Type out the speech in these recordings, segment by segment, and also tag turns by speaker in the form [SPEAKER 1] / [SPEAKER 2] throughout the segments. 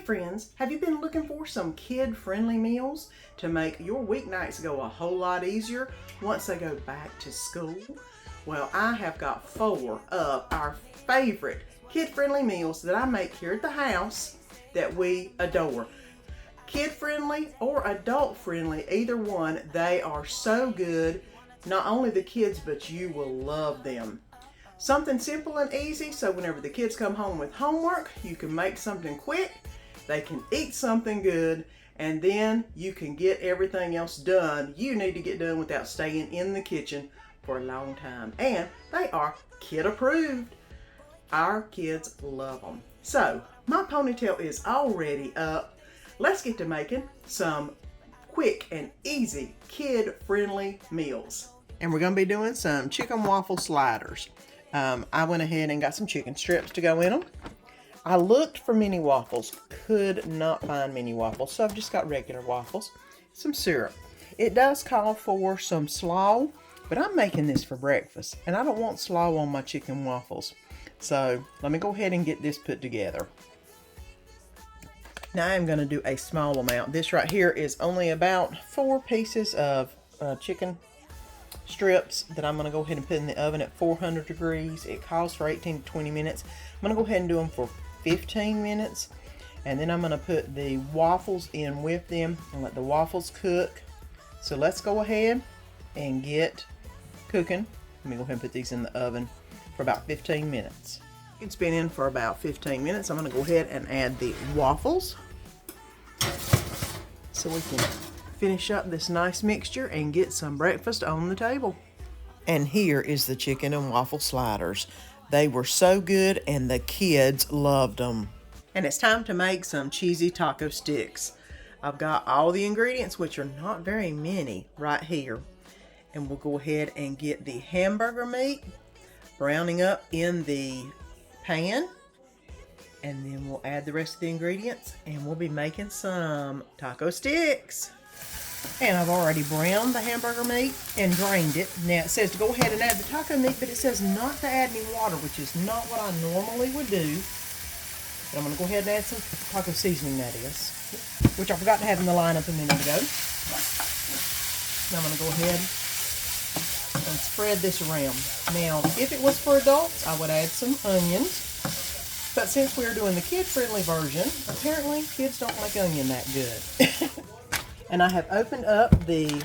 [SPEAKER 1] friends, have you been looking for some kid-friendly meals to make your weeknights go a whole lot easier once they go back to school? Well, I have got 4 of our favorite kid-friendly meals that I make here at the house that we adore. Kid-friendly or adult-friendly, either one, they are so good. Not only the kids, but you will love them. Something simple and easy, so whenever the kids come home with homework, you can make something quick, they can eat something good, and then you can get everything else done you need to get done without staying in the kitchen for a long time. And they are kid approved. Our kids love them. So, my ponytail is already up. Let's get to making some quick and easy kid-friendly meals. And we're going to be doing some chicken waffle sliders. I went ahead and got some chicken strips to go in them. I looked for mini waffles, could not find mini waffles, so I've just got regular waffles. Some syrup. It does call for some slaw, but I'm making this for breakfast, and I don't want slaw on my chicken waffles. So let me go ahead and get this put together. Now I'm going to do a small amount. This right here is only about 4 pieces of chicken strips that I'm going to go ahead and put in the oven at 400 degrees. It calls for 18 to 20 minutes. I'm going to go ahead and do them for 15 minutes. And then I'm going to put the waffles in with them and let the waffles cook. So let's go ahead and get cooking. Let me go ahead and put these in the oven for about 15 minutes. It's been in for about 15 minutes. I'm going to go ahead and add the waffles so we can finish up this nice mixture and get some breakfast on the table. And here is the chicken and waffle sliders. They were so good and the kids loved them. And it's time to make some cheesy taco sticks. I've got all the ingredients, which are not very many, right here. And we'll go ahead and get the hamburger meat browning up in the pan. And then we'll add the rest of the ingredients and we'll be making some taco sticks. And I've already browned the hamburger meat and drained it. Now it says to go ahead and add the taco meat, but it says not to add any water, which is not what I normally would do. But I'm going to go ahead and add some taco seasoning, that is, which I forgot to have in the lineup a minute ago. Now I'm going to go ahead and spread this around. Now, if it was for adults, I would add some onions. But since we're doing the kid-friendly version, apparently kids don't like onion that good. And I have opened up the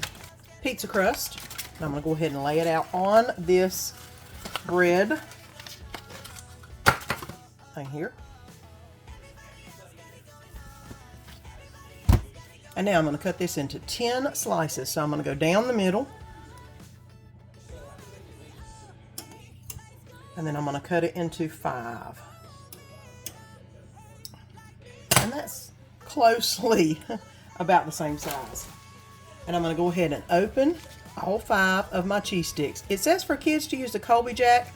[SPEAKER 1] pizza crust. And I'm going to go ahead and lay it out on this bread thing here. And now I'm going to cut this into 10 slices. So I'm going to go down the middle. And then I'm going to cut it into 5. And that's closely about the same size. And I'm going to go ahead and open all 5 of my cheese sticks. It says for kids to use the Colby Jack.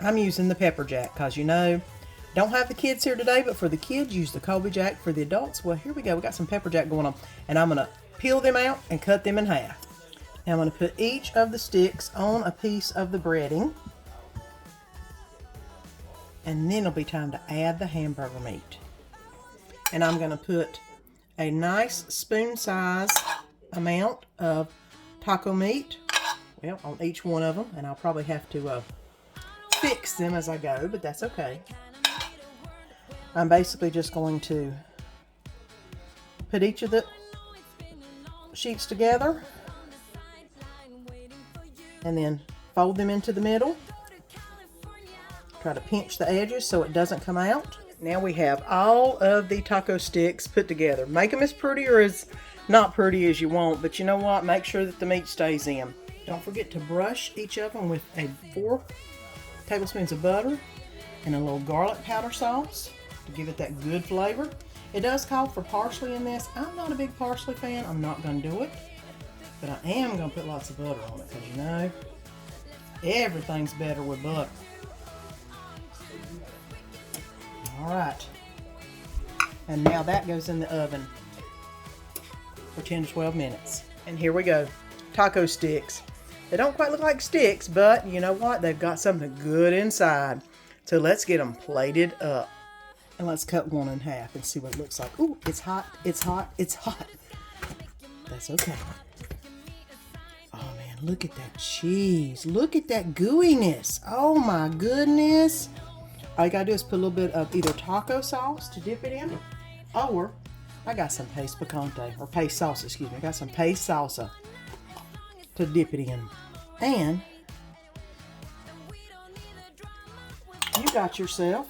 [SPEAKER 1] I'm using the Pepper Jack because, you know, don't have the kids here today, but for the kids, use the Colby Jack. For the adults, well, here we go. We got some Pepper Jack going on. And I'm going to peel them out and cut them in half. Now I'm going to put each of the sticks on a piece of the breading. And then it'll be time to add the hamburger meat. And I'm going to put a nice spoon-size amount of taco meat, well, on each one of them. And I'll probably have to fix them as I go, but that's okay. I'm basically just going to put each of the sheets together and then fold them into the middle. Try to pinch the edges so it doesn't come out. Now we have all of the taco sticks put together. Make them as pretty or as not pretty as you want, but you know what? Make sure that the meat stays in. Don't forget to brush each of them with 4 tablespoons of butter and a little garlic powder sauce to give it that good flavor. It does call for parsley in this. I'm not a big parsley fan. I'm not going to do it, but I am going to put lots of butter on it because, you know, everything's better with butter. Alright, and now that goes in the oven for 10 to 12 minutes. And here we go, taco sticks. They don't quite look like sticks, but you know what? They've got something good inside. So let's get them plated up. And let's cut one in half and see what it looks like. Ooh, it's hot, it's hot, it's hot. That's okay. Oh man, look at that cheese. Look at that gooiness. Oh my goodness. All you gotta do is put a little bit of either taco sauce to dip it in, or I got some paste picante, or paste salsa, excuse me. I got some paste salsa to dip it in. And you got yourself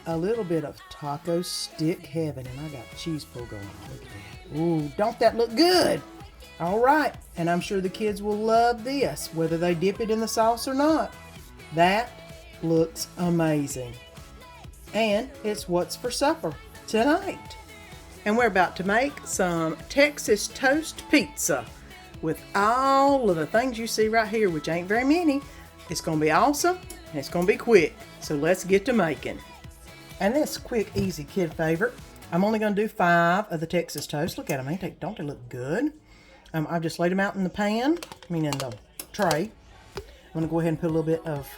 [SPEAKER 1] a little bit of taco stick heaven, and I got cheese pull going on. Look at that. Ooh, don't that look good? All right, and I'm sure the kids will love this, whether they dip it in the sauce or not. That looks amazing. And it's what's for supper tonight. And we're about to make some Texas toast pizza with all of the things you see right here, which ain't very many. It's gonna be awesome, and it's gonna be quick. So let's get to making. And this quick, easy kid favorite. I'm only going to do 5 of the Texas toast. Look at them. Don't they look good? I've just laid them out in the pan, in the tray. I'm going to go ahead and put a little bit of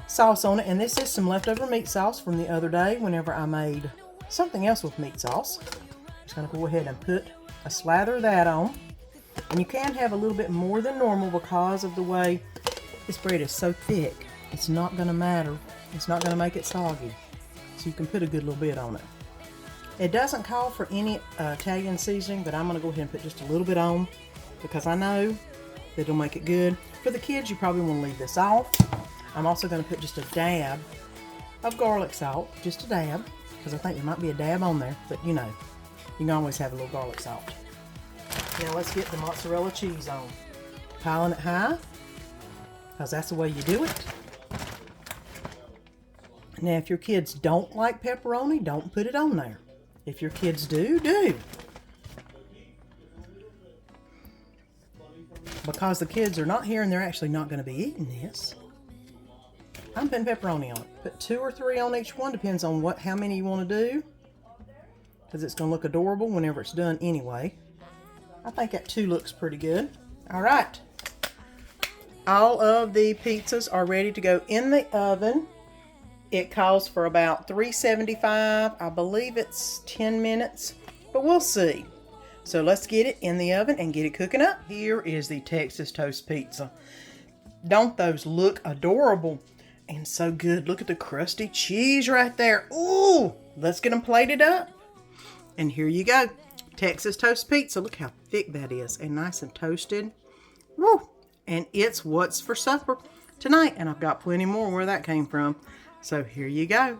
[SPEAKER 1] sauce on it. And this is some leftover meat sauce from the other day whenever I made something else with meat sauce. Just going to go ahead and put a slather of that on. And you can have a little bit more than normal because of the way this bread is so thick. It's not going to matter. It's not going to make it soggy. So you can put a good little bit on it. It doesn't call for any Italian seasoning, but I'm going to go ahead and put just a little bit on because I know that it'll make it good. For the kids, you probably want to leave this off. I'm also going to put just a dab of garlic salt, just a dab, because I think there might be a dab on there, but you can always have a little garlic salt. Now let's get the mozzarella cheese on. Piling it high, because that's the way you do it. Now, if your kids don't like pepperoni, don't put it on there. If your kids do. Because the kids are not here and they're actually not going to be eating this, I'm putting pepperoni on it. Put 2 or 3 on each one, depends on how many you want to do. Because it's going to look adorable whenever it's done anyway. I think that 2 looks pretty good. All right. All of the pizzas are ready to go in the oven. It calls for about 375. I believe it's 10 minutes, but we'll see. So let's get it in the oven and get it cooking up. Here is the Texas toast pizza. Don't those look adorable and so good? Look at the crusty cheese right there. Ooh, let's get them plated up. And here you go. Texas toast pizza. Look how thick that is and nice and toasted. Woo! And it's what's for supper tonight. And I've got plenty more where that came from. So here you go.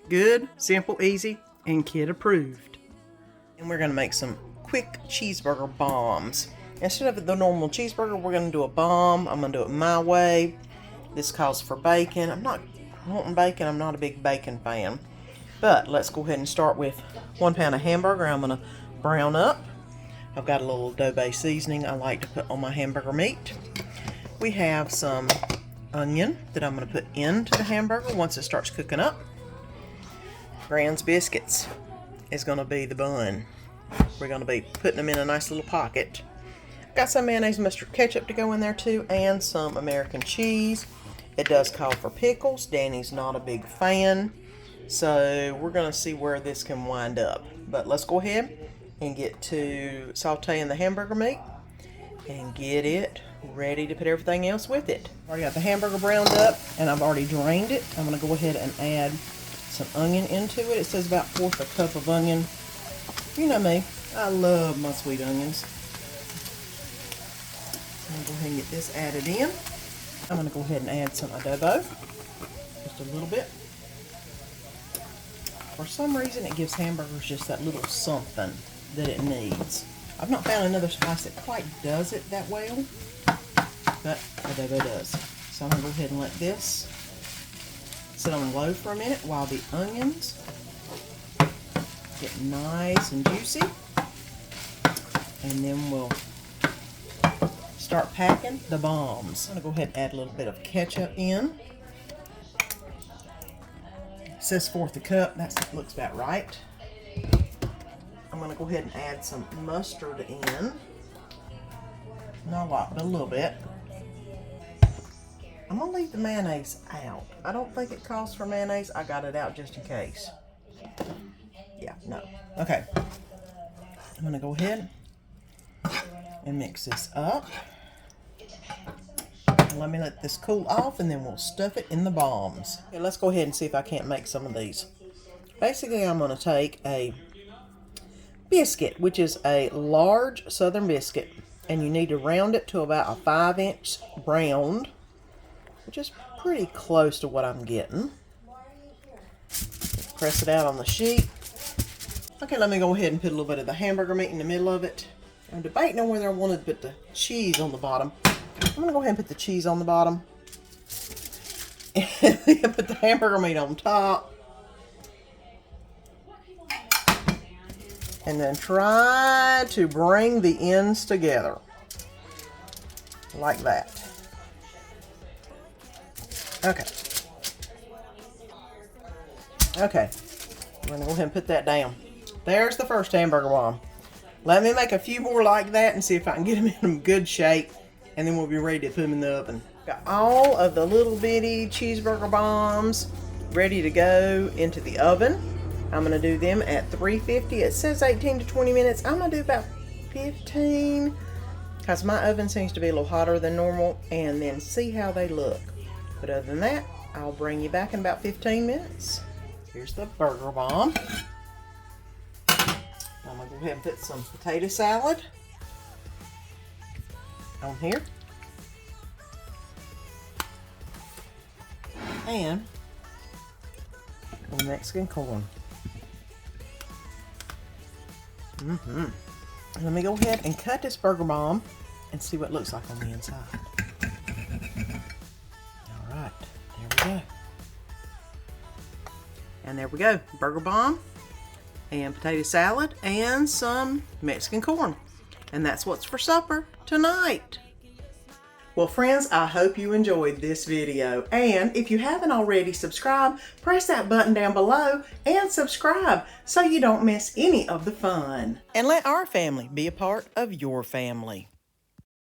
[SPEAKER 1] Good, simple, easy, and kid approved. And we're going to make some quick cheeseburger bombs. Instead of the normal cheeseburger, we're going to do a bomb. I'm going to do it my way. This calls for bacon. I'm not wanting bacon. I'm not a big bacon fan. But let's go ahead and start with 1 pound of hamburger. I'm going to brown up. I've got a little adobe seasoning I like to put on my hamburger meat. We have some onion that I'm going to put into the hamburger once it starts cooking up. Grand's biscuits is going to be the bun. We're going to be putting them in a nice little pocket. Got some mayonnaise and mustard ketchup to go in there too, and some American cheese. It does call for pickles. Danny's not a big fan, so we're going to see where this can wind up. But let's go ahead and get to sauteing the hamburger meat and get it ready to put everything else with it. Already got the hamburger browned up and I've already drained it. I'm going to go ahead and add some onion into it. It says about 1/4 cup of onion. You know me, I love my sweet onions. I'm going to go ahead and get this added in. I'm going to go ahead and add some adobo, just a little bit. For some reason it gives hamburgers just that little something that it needs. I've not found another spice that quite does it that well, but adobo does. So I'm going to go ahead and let this sit on low for a minute while the onions get nice and juicy. And then we'll start packing the bombs. I'm going to go ahead and add a little bit of ketchup in. It says 1/4 cup. That looks about right. I'm going to go ahead and add some mustard in. Not a lot, but a little bit. I'm gonna leave the mayonnaise out. I don't think it calls for mayonnaise. I got it out just in case. Yeah, no. Okay. I'm gonna go ahead and mix this up. Let me let this cool off and then we'll stuff it in the bombs. Okay, let's go ahead and see if I can't make some of these. Basically, I'm gonna take a biscuit, which is a large southern biscuit, and you need to round it to about a 5-inch round, which is pretty close to what I'm getting. Press it out on the sheet. Okay, let me go ahead and put a little bit of the hamburger meat in the middle of it. I'm debating on whether I want to put the cheese on the bottom. I'm going to go ahead and put the cheese on the bottom. And then put the hamburger meat on top. And then try to bring the ends together. Like that. Okay. Okay. I'm going to go ahead and put that down. There's the first hamburger bomb. Let me make a few more like that and see if I can get them in good shape. And then we'll be ready to put them in the oven. Got all of the little bitty cheeseburger bombs ready to go into the oven. I'm going to do them at 350. It says 18 to 20 minutes. I'm going to do about 15 because my oven seems to be a little hotter than normal, and then see how they look. But other than that, I'll bring you back in about 15 minutes. Here's the burger bomb. I'm going to go ahead and put some potato salad on here. And the Mexican corn. Let me go ahead and cut this burger bomb and see what it looks like on the inside. All right, there we go. And there we go, burger bomb and potato salad and some Mexican corn. And that's what's for supper tonight. Well, friends, I hope you enjoyed this video. And if you haven't already subscribed, press that button down below and subscribe so you don't miss any of the fun. And let our family be a part of your family.